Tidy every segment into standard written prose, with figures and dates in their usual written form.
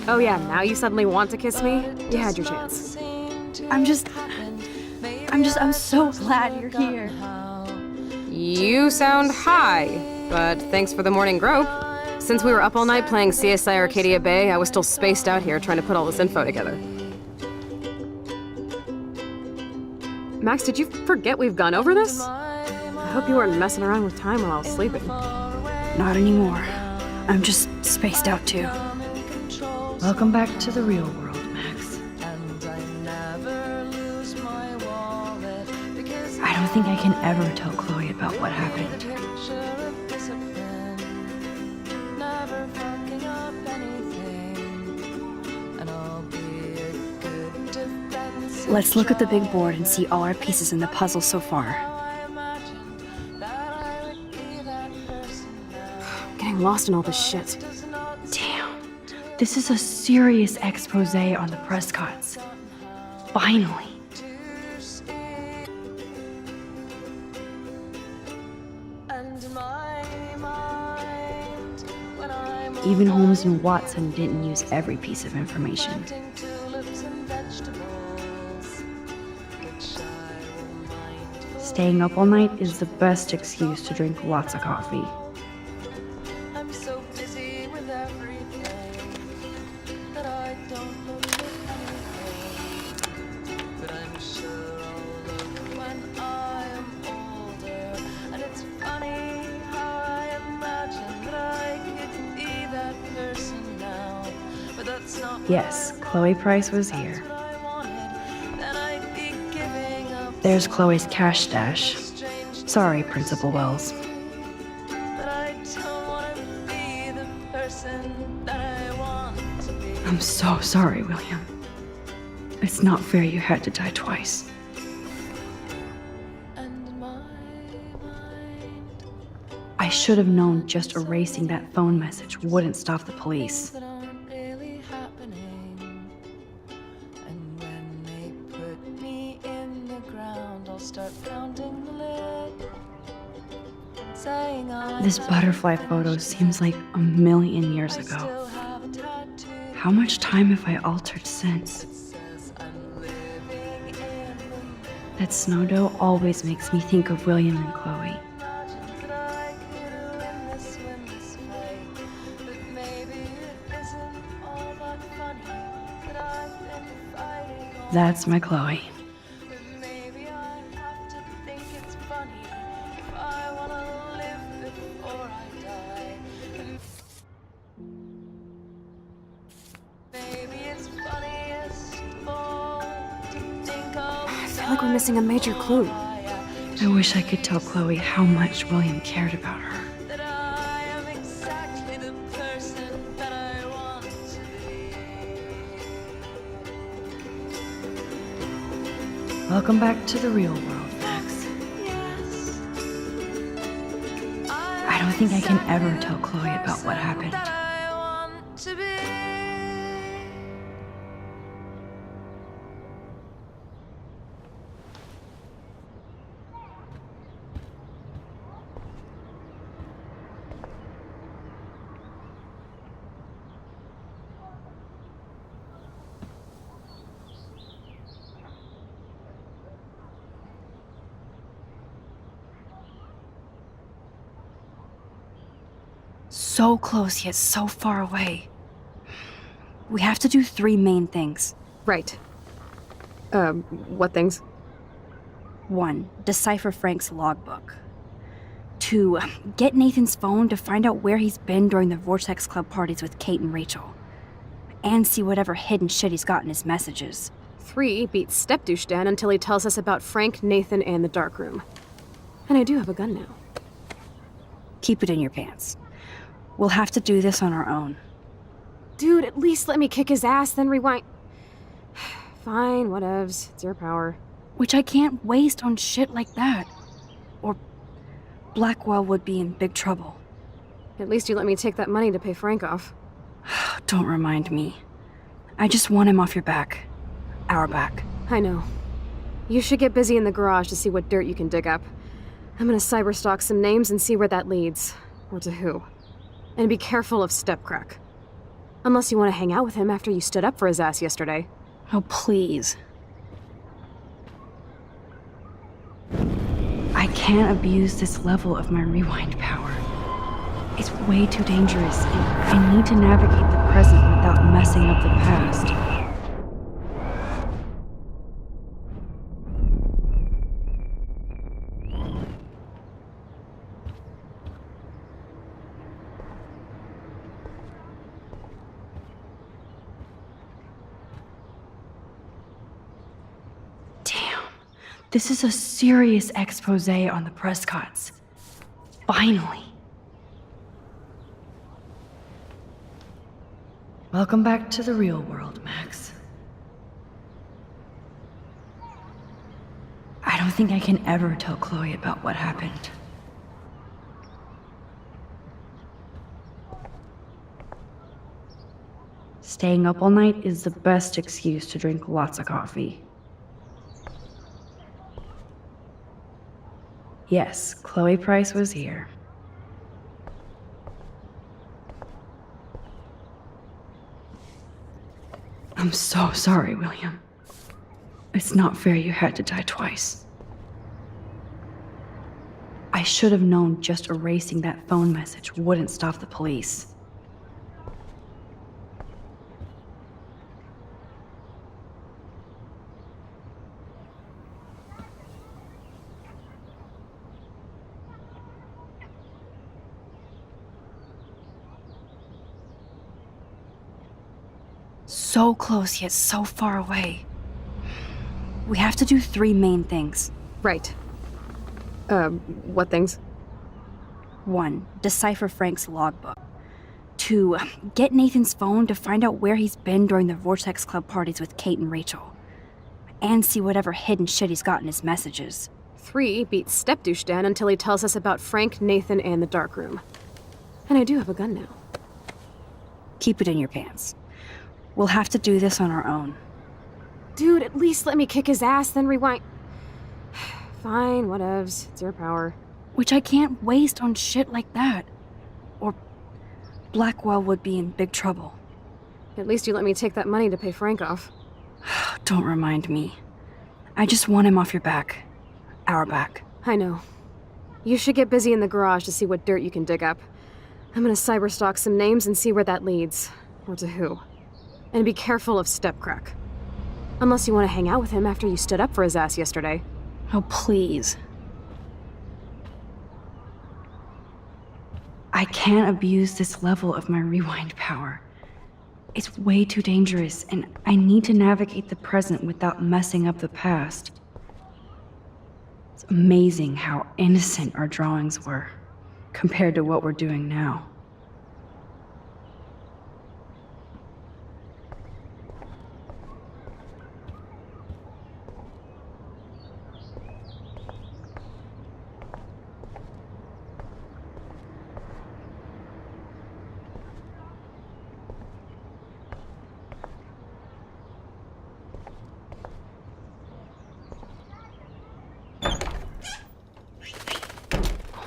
Oh yeah, now you suddenly want to kiss me? You had your chance. I'm so glad you're here. You sound high, but thanks for the morning grope. Since we were up all night playing CSI Arcadia Bay, I was still spaced out here trying to put all this info together. Max, did you forget we've gone over this? I hope you weren't messing around with time while I was sleeping. Not anymore. I'm just spaced out too. Welcome back to the real world, Max. I don't think I can ever tell Chloe about what happened. Let's look at the big board and see all our pieces in the puzzle so far. I'm getting lost in all this shit. Damn. This is a serious expose on the Prescotts. Finally. Even Holmes and Watson didn't use every piece of information. Staying up all night is the best excuse to drink lots of coffee. Yes, Chloe Price was here. There's Chloe's cash stash. Sorry, Principal Wells. I'm so sorry, William. It's not fair you had to die twice. I should have known just erasing that phone message wouldn't stop the police. This butterfly photo seems like a million years ago. How much time have I altered since? That snow dough always makes me think of William and Chloe. That's my Chloe. I feel like we're missing a major clue. I wish I could tell Chloe how much William cared about her. Welcome back to the real world, Max. I don't think I can ever tell Chloe about what happened. So close yet so far away. We have to do 3 main things. Right. What things? 1. Decipher Frank's logbook. 2. Get Nathan's phone to find out where he's been during the Vortex Club parties with Kate and Rachel. And see whatever hidden shit he's got in his messages. 3. Beat Step-Douche Dan until he tells us about Frank, Nathan, and the darkroom. And I do have a gun now. Keep it in your pants. We'll have to do this on our own. Dude, at least let me kick his ass, then rewind. Fine, whatevs. It's your power. Which I can't waste on shit like that. Or Blackwell would be in big trouble. At least you let me take that money to pay Frank off. Don't remind me. I just want him off your back. Our back. I know. You should get busy in the garage to see what dirt you can dig up. I'm gonna cyberstalk some names and see where that leads. Or to who. And be careful of Stepcrack. Unless you want to hang out with him after you stood up for his ass yesterday. Oh, please. I can't abuse this level of my rewind power. It's way too dangerous, and I need to navigate the present without messing up the past. Damn, this is a serious expose on the Prescotts. Finally. Welcome back to the real world, Max. I don't think I can ever tell Chloe about what happened. Staying up all night is the best excuse to drink lots of coffee. Yes, Chloe Price was here. I'm so sorry, William. It's not fair you had to die twice. I should have known just erasing that phone message wouldn't stop the police. So close, yet so far away. We have to do 3 main things. Right. What things? 1. Decipher Frank's logbook. 2. Get Nathan's phone to find out where he's been during the Vortex Club parties with Kate and Rachel. And see whatever hidden shit he's got in his messages. 3. Beat Stepdouche Dan until he tells us about Frank, Nathan, and the darkroom. And I do have a gun now. Keep it in your pants. We'll have to do this on our own. Dude, at least let me kick his ass, then rewind. Fine, whatevs. It's your power. Which I can't waste on shit like that. Or Blackwell would be in big trouble. At least you let me take that money to pay Frank off. Don't remind me. I just want him off your back. Our back. I know. You should get busy in the garage to see what dirt you can dig up. I'm gonna cyberstalk some names and see where that leads. Or to who. And be careful of Stepcrack. Unless you want to hang out with him after you stood up for his ass yesterday. Oh, please. I can't abuse this level of my rewind power. It's way too dangerous, and I need to navigate the present without messing up the past. It's amazing how innocent our drawings were, compared to what we're doing now.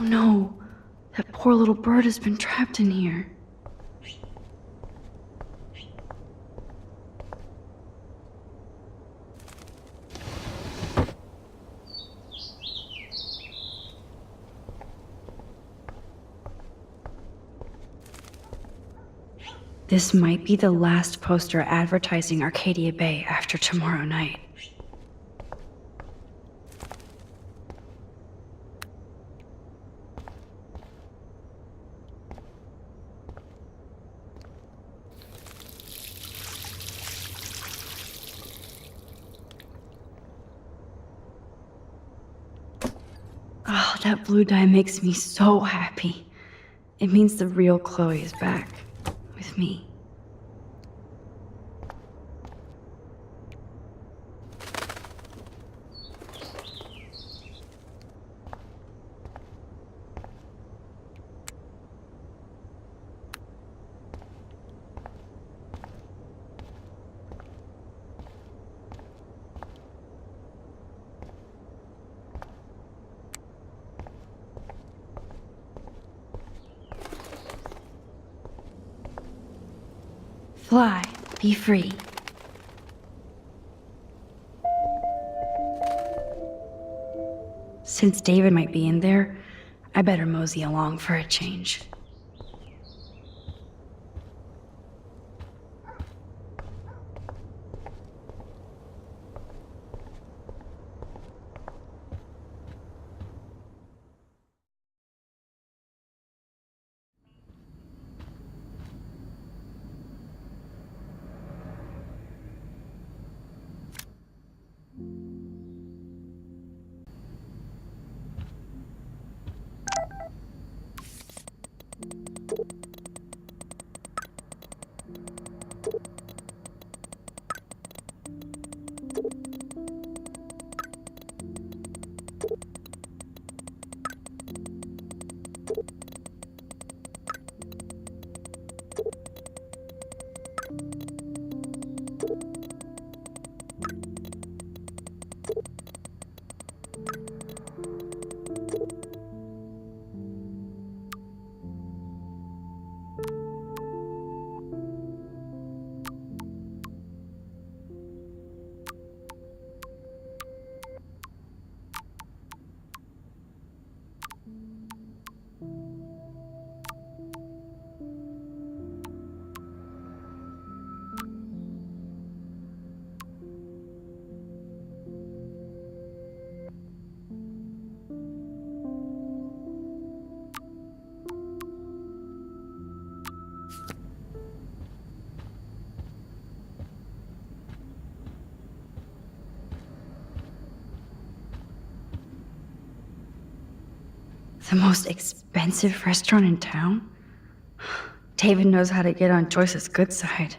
Oh no, that poor little bird has been trapped in here. This might be the last poster advertising Arcadia Bay after tomorrow night. Oh, that blue dye makes me so happy. It means the real Chloe is back. With me. Fly, be free. Since David might be in there, I better mosey along for a change. The most expensive restaurant in town? David knows how to get on Joyce's good side.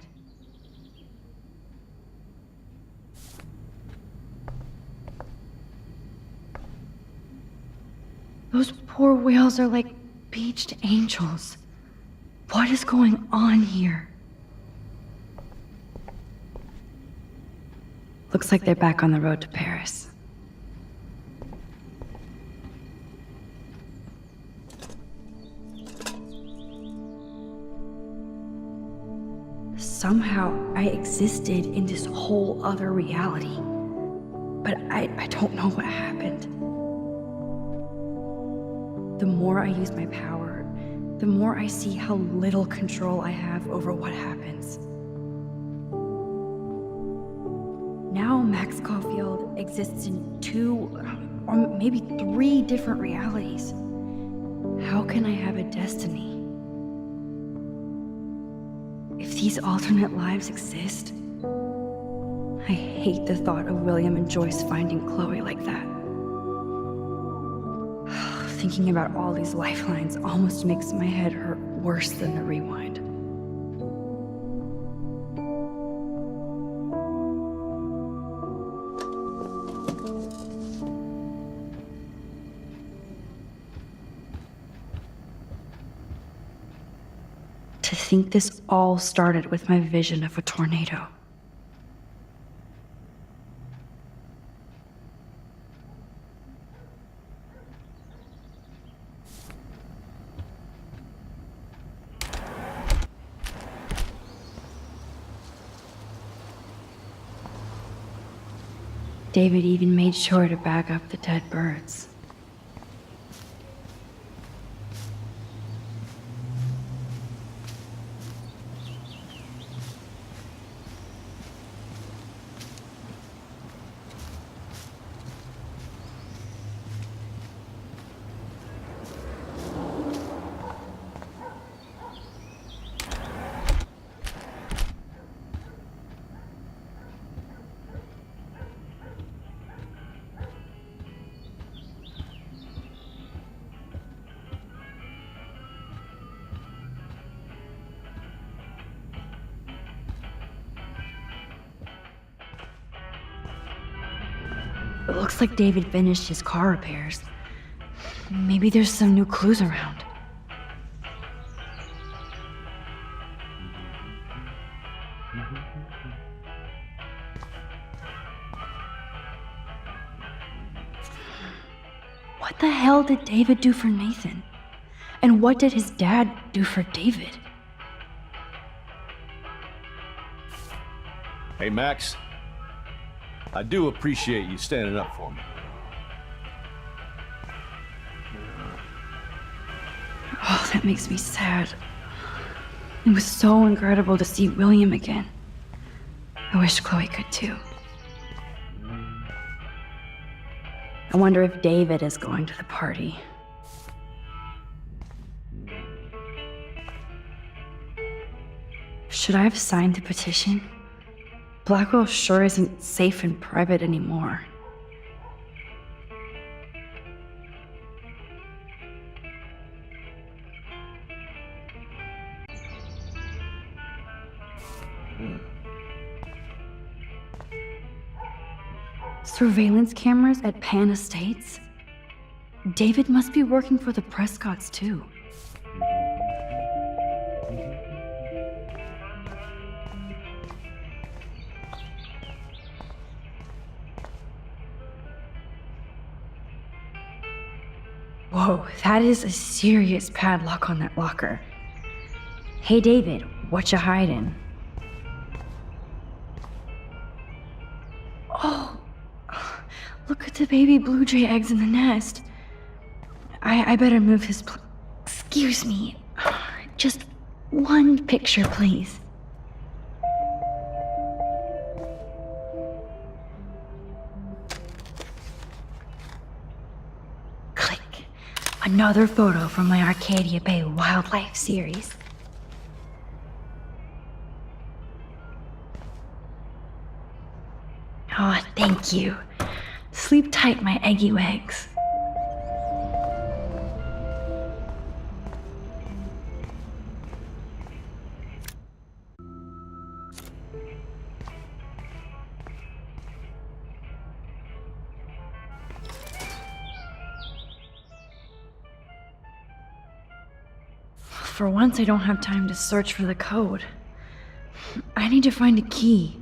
Those poor whales are like beached angels. What is going on here? Looks like they're back on the road to Paris. Somehow I existed in this whole other reality. But I don't know what happened. The more I use my power, the more I see how little control I have over what happens. Now Max Caulfield exists in 2, or maybe 3 different realities. How can I have a destiny? If these alternate lives exist, I hate the thought of William and Joyce finding Chloe like that. Thinking about all these lifelines almost makes my head hurt worse than the rewind. To think this all started with my vision of a tornado. David even made sure to bag up the dead birds. It looks like David finished his car repairs. Maybe there's some new clues around. What the hell did David do for Nathan? And what did his dad do for David? Hey, Max. I do appreciate you standing up for me. Oh, that makes me sad. It was so incredible to see William again. I wish Chloe could too. I wonder if David is going to the party. Should I have signed the petition? Blackwell sure isn't safe and private anymore. Surveillance cameras at Pan Estates? David must be working for the Prescotts too. Whoa, that is a serious padlock on that locker. Hey David, what you hiding? Oh, look at the baby blue jay eggs in the nest. I better move his excuse me. Just one picture, please. Click. Another photo from my Arcadia Bay Wildlife series. Oh, thank you. Sleep tight, my eggy wags. For once, I don't have time to search for the code. I need to find a key.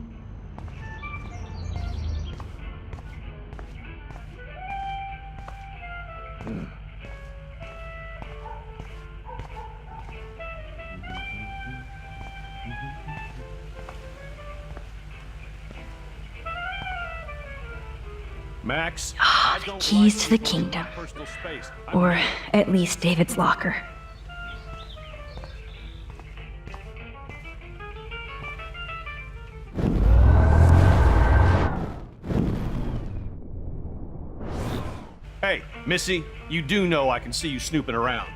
Max, Ah, the keys to the kingdom. Or at least David's locker. Hey, Missy, you do know I can see you snooping around.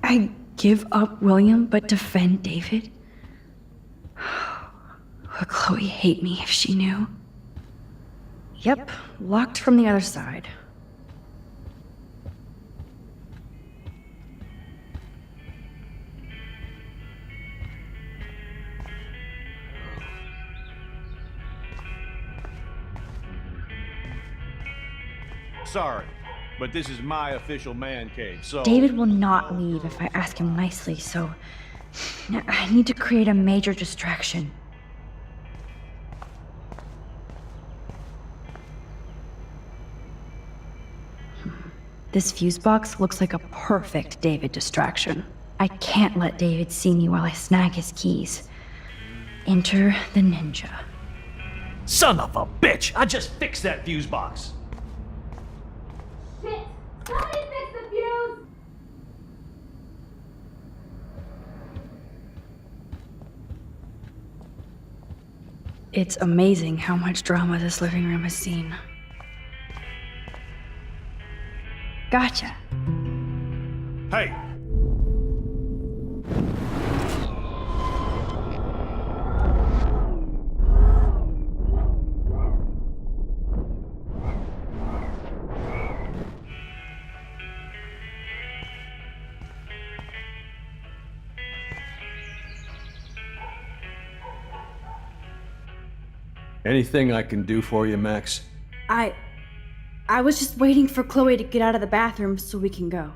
I give up William but defend David? Would Chloe hate me if she knew? Yep, locked from the other side. Sorry, but this is my official man cave, so... David will not leave if I ask him nicely, so I need to create a major distraction. This fuse box looks like a perfect David distraction. I can't let David see me while I snag his keys. Enter the ninja. Son of a bitch! I just fixed that fuse box! Shit! Somebody fix the fuse! It's amazing how much drama this living room has seen. Gotcha. Hey! Anything I can do for you, Max? I was just waiting for Chloe to get out of the bathroom so we can go.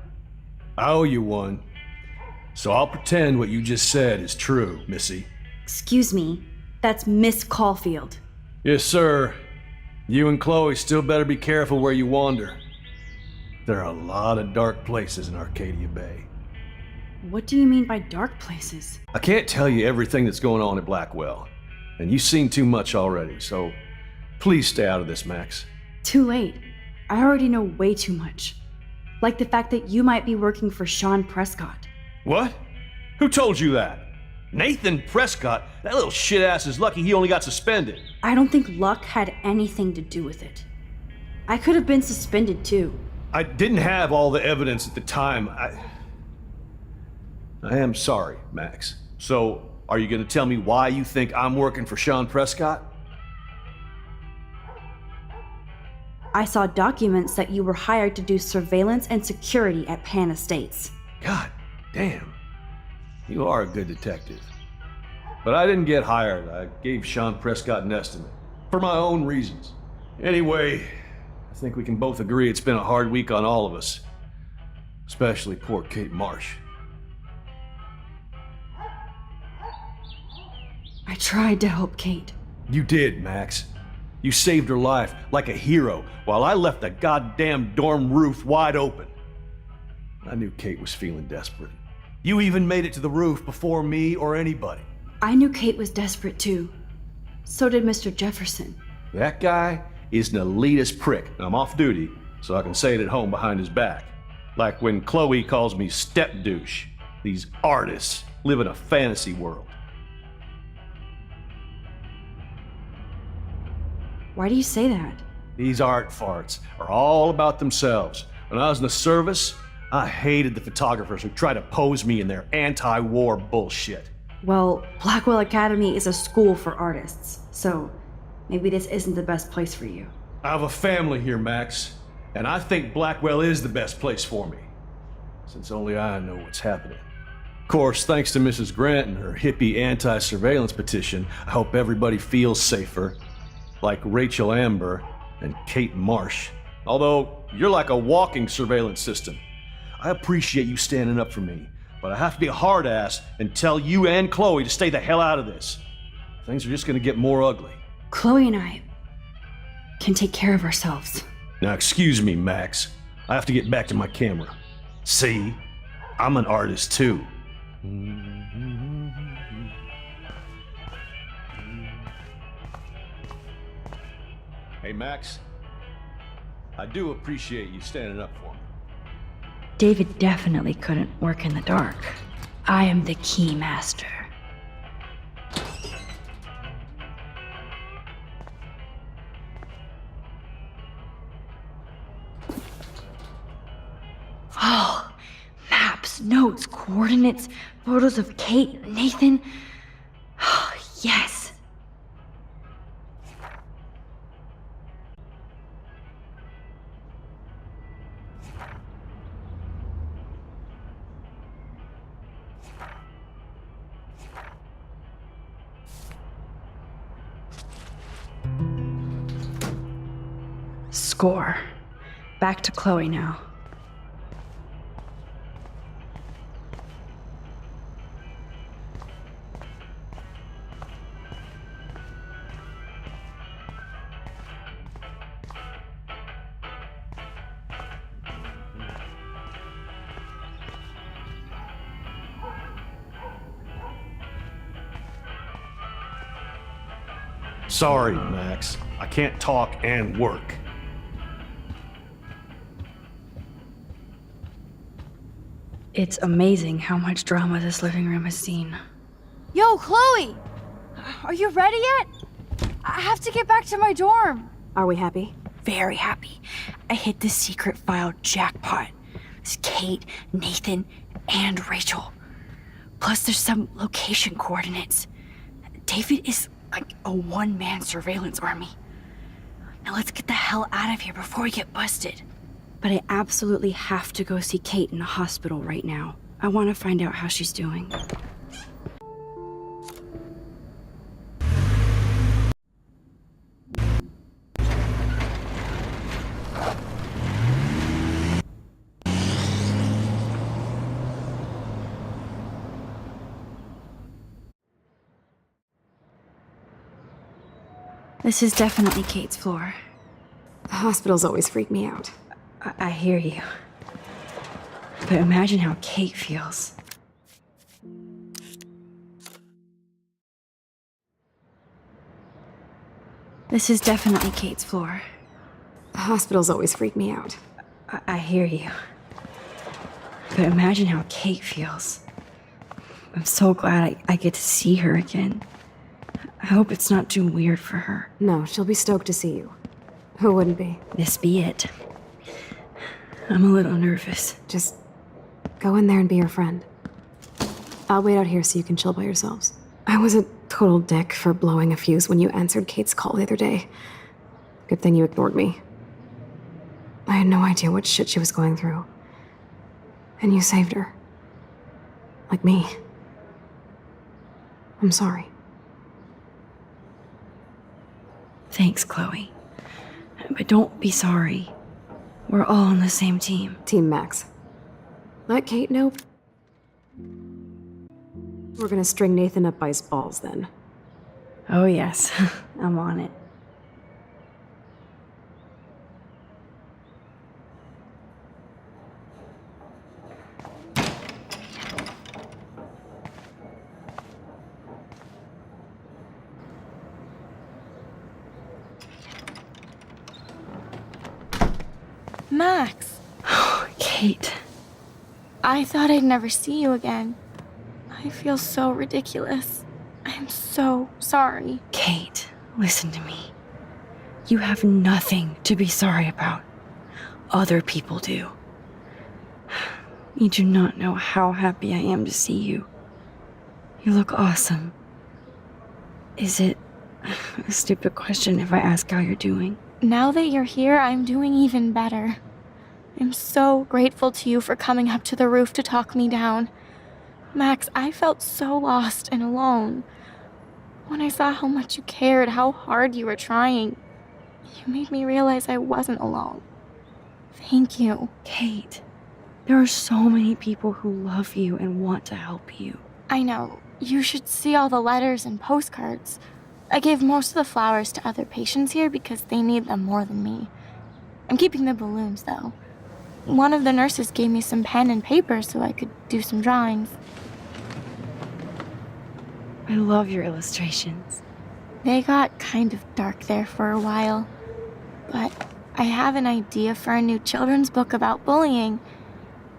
I owe you one. So I'll pretend what you just said is true, Missy. Excuse me, that's Miss Caulfield. Yes, sir. You and Chloe still better be careful where you wander. There are a lot of dark places in Arcadia Bay. What do you mean by dark places? I can't tell you everything that's going on at Blackwell, and you've seen too much already, so please stay out of this, Max. Too late. I already know way too much. Like the fact that you might be working for Sean Prescott. What? Who told you that? Nathan Prescott? That little shit-ass is lucky he only got suspended. I don't think luck had anything to do with it. I could have been suspended too. I didn't have all the evidence at the time. I am sorry, Max. So, are you gonna tell me why you think I'm working for Sean Prescott? I saw documents that you were hired to do surveillance and security at Pan Estates. God damn. You are a good detective. But I didn't get hired. I gave Sean Prescott an estimate. For my own reasons. Anyway, I think we can both agree it's been a hard week on all of us. Especially poor Kate Marsh. I tried to help Kate. You did, Max. You saved her life like a hero while I left the goddamn dorm roof wide open. I knew Kate was feeling desperate. You even made it to the roof before me or anybody. I knew Kate was desperate too. So did Mr. Jefferson. That guy is an elitist prick, and I'm off duty, so I can say it at home behind his back. Like when Chloe calls me step douche. These artists live in a fantasy world. Why do you say that? These art farts are all about themselves. When I was in the service, I hated the photographers who try to pose me in their anti-war bullshit. Well, Blackwell Academy is a school for artists, so maybe this isn't the best place for you. I have a family here, Max, and I think Blackwell is the best place for me, since only I know what's happening. Of course, thanks to Mrs. Grant and her hippie anti-surveillance petition, I hope everybody feels safer, like Rachel Amber and Kate Marsh. Although, you're like a walking surveillance system. I appreciate you standing up for me, but I have to be a hard ass and tell you and Chloe to stay the hell out of this. Things are just gonna get more ugly. Chloe and I can take care of ourselves. Now excuse me, Max. I have to get back to my camera. See? I'm an artist too. Hey, Max. I do appreciate you standing up for me. David definitely couldn't work in the dark. I am the key master. Oh, maps, notes, coordinates, photos of Kate, Nathan. Oh, yes. Score. Back to Chloe now. Sorry, Max. I can't talk and work. It's amazing how much drama this living room has seen. Yo, Chloe! Are you ready yet? I have to get back to my dorm. Are we happy? Very happy. I hit the secret file jackpot. It's Kate, Nathan, and Rachel. Plus there's some location coordinates. David is like a one-man surveillance army. Now let's get the hell out of here before we get busted. But I absolutely have to go see Kate in the hospital right now. I want to find out how she's doing. This is definitely Kate's floor. Hospitals always freak me out. I hear you. But imagine how Kate feels. This is definitely Kate's floor. Hospitals always freak me out. I hear you. But imagine how Kate feels. I'm so glad I get to see her again. I hope it's not too weird for her. No, she'll be stoked to see you. Who wouldn't be? This be it. I'm a little nervous. Just go in there and be your friend. I'll wait out here so you can chill by yourselves. I was a total dick for blowing a fuse when you answered Kate's call the other day. Good thing you ignored me. I had no idea what shit she was going through. And you saved her. Like me. I'm sorry. Thanks, Chloe. But don't be sorry. We're all on the same team. Team Max. Let Kate know. We're gonna string Nathan up by his balls then. Oh yes, I'm on it. Max, Kate. I thought I'd never see you again. I feel so ridiculous. I'm so sorry. Kate, listen to me. You have nothing to be sorry about. Other people do. You do not know how happy I am to see you. You look awesome. Is it a stupid question if I ask how you're doing? Now that you're here, I'm doing even better. I'm so grateful to you for coming up to the roof to talk me down. Max, I felt so lost and alone. When I saw how much you cared, how hard you were trying, you made me realize I wasn't alone. Thank you. Kate, there are so many people who love you and want to help you. I know. You should see all the letters and postcards. I gave most of the flowers to other patients here because they need them more than me. I'm keeping the balloons, though. One of the nurses gave me some pen and paper so I could do some drawings. I love your illustrations. They got kind of dark there for a while. But I have an idea for a new children's book about bullying.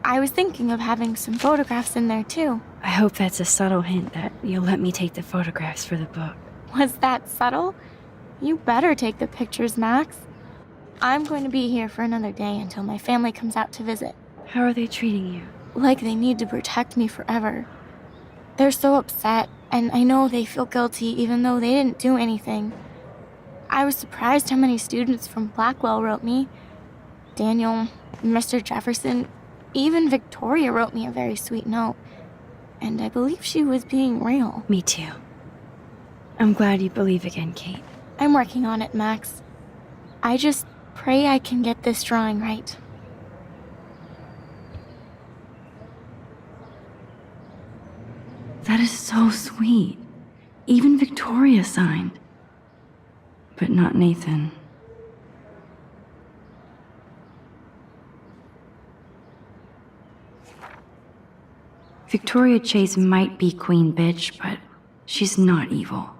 I was thinking of having some photographs in there, too. I hope that's a subtle hint that you'll let me take the photographs for the book. Was that subtle? You better take the pictures, Max. I'm going to be here for another day until my family comes out to visit. How are they treating you? Like they need to protect me forever. They're so upset, and I know they feel guilty even though they didn't do anything. I was surprised how many students from Blackwell wrote me. Daniel, Mr. Jefferson, even Victoria wrote me a very sweet note. And I believe she was being real. Me too. I'm glad you believe again, Kate. I'm working on it, Max. I just pray I can get this drawing right. That is so sweet. Even Victoria signed. But not Nathan. Victoria Chase might be Queen Bitch, but she's not evil.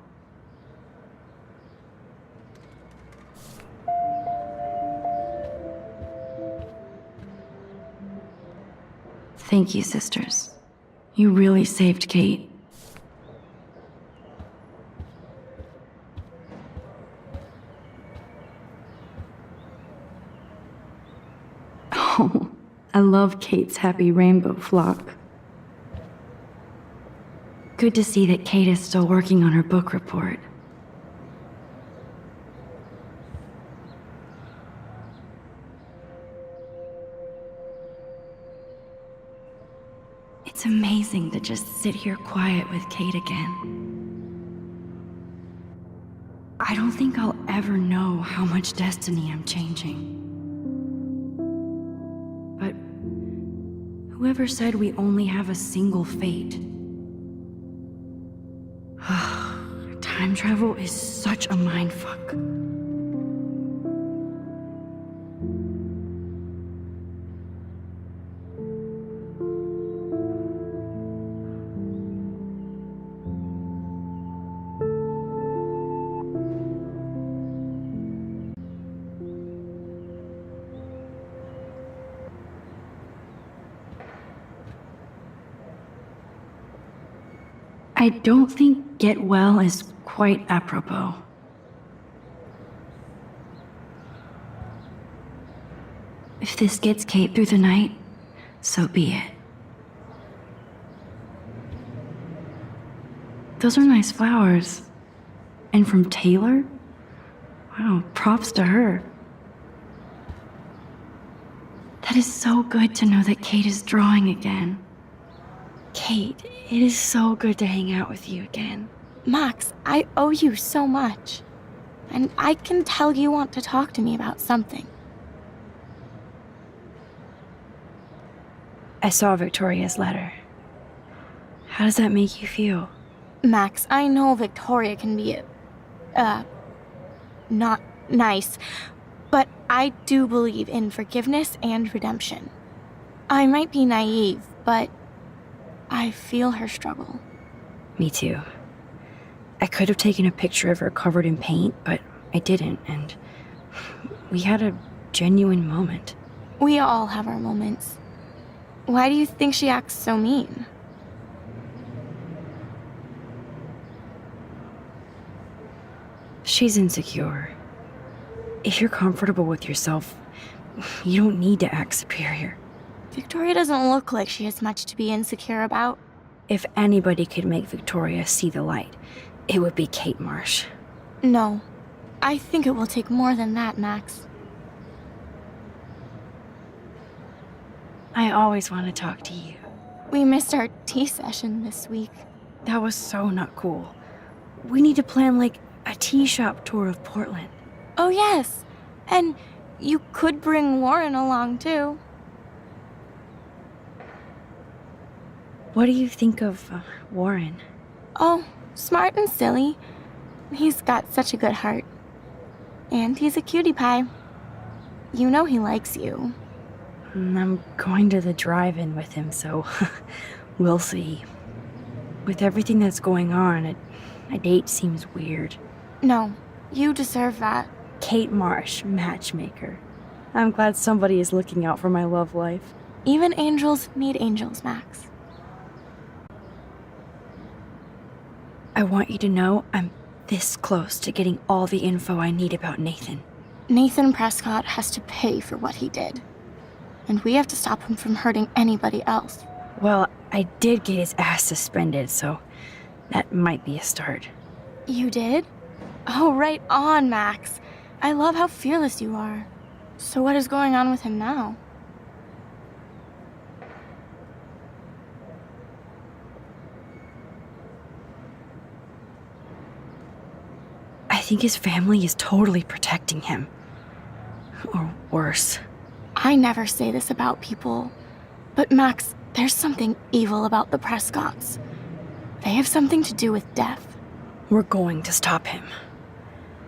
Thank you, sisters. You really saved Kate. Oh, I love Kate's happy rainbow flock. Good to see that Kate is still working on her book report. It's amazing to just sit here quiet with Kate again. I don't think I'll ever know how much destiny I'm changing. But whoever said we only have a single fate? Time travel is such a mindfuck. I don't think get well is quite apropos. If this gets Kate through the night, so be it. Those are nice flowers. And from Taylor? Wow, props to her. That is so good to know that Kate is drawing again. Kate, it is so good to hang out with you again. Max, I owe you so much. And I can tell you want to talk to me about something. I saw Victoria's letter. How does that make you feel? Max, I know Victoria can be, not nice, but I do believe in forgiveness and redemption. I might be naive, but I feel her struggle. Me too. I could have taken a picture of her covered in paint, but I didn't, and we had a genuine moment. We all have our moments. Why do you think she acts so mean? She's insecure. If you're comfortable with yourself, you don't need to act superior. Victoria doesn't look like she has much to be insecure about. If anybody could make Victoria see the light, it would be Kate Marsh. No. I think it will take more than that, Max. I always want to talk to you. We missed our tea session this week. That was so not cool. We need to plan, like, a tea shop tour of Portland. Oh, yes. And you could bring Warren along, too. What do you think of Warren? Oh, smart and silly. He's got such a good heart. And he's a cutie pie. You know he likes you. I'm going to the drive-in with him, so we'll see. With everything that's going on, a date seems weird. No, you deserve that. Kate Marsh, matchmaker. I'm glad somebody is looking out for my love life. Even angels need angels, Max. I want you to know I'm this close to getting all the info I need about Nathan. Nathan Prescott has to pay for what he did. And we have to stop him from hurting anybody else. Well, I did get his ass suspended, so that might be a start. You did? Oh, right on, Max. I love how fearless you are. So what is going on with him now? I think his family is totally protecting him. Or worse. I never say this about people, but Max, there's something evil about the Prescotts. They have something to do with death. We're going to stop him.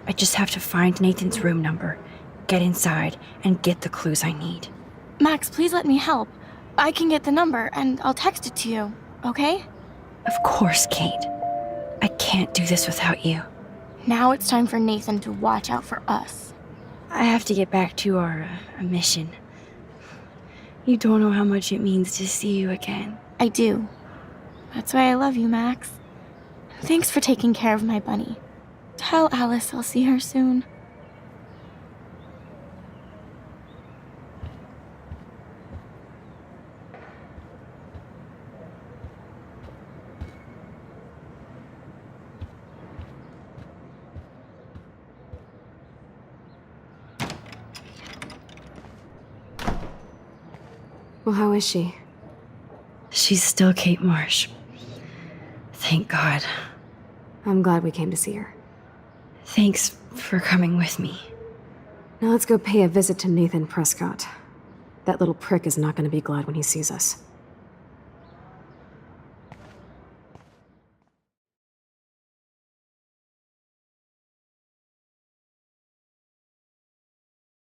I just have to find Nathan's room number, get inside, and get the clues I need. Max, please let me help. I can get the number, and I'll text it to you, okay? Of course, Kate. I can't do this without you. Now it's time for Nathan to watch out for us. I have to get back to our mission. You don't know how much it means to see you again. I do. That's why I love you, Max. Thanks for taking care of my bunny. Tell Alice I'll see her soon. Well, how is she? She's still Kate Marsh. Thank God. I'm glad we came to see her. Thanks for coming with me. Now let's go pay a visit to Nathan Prescott. That little prick is not going to be glad when he sees us.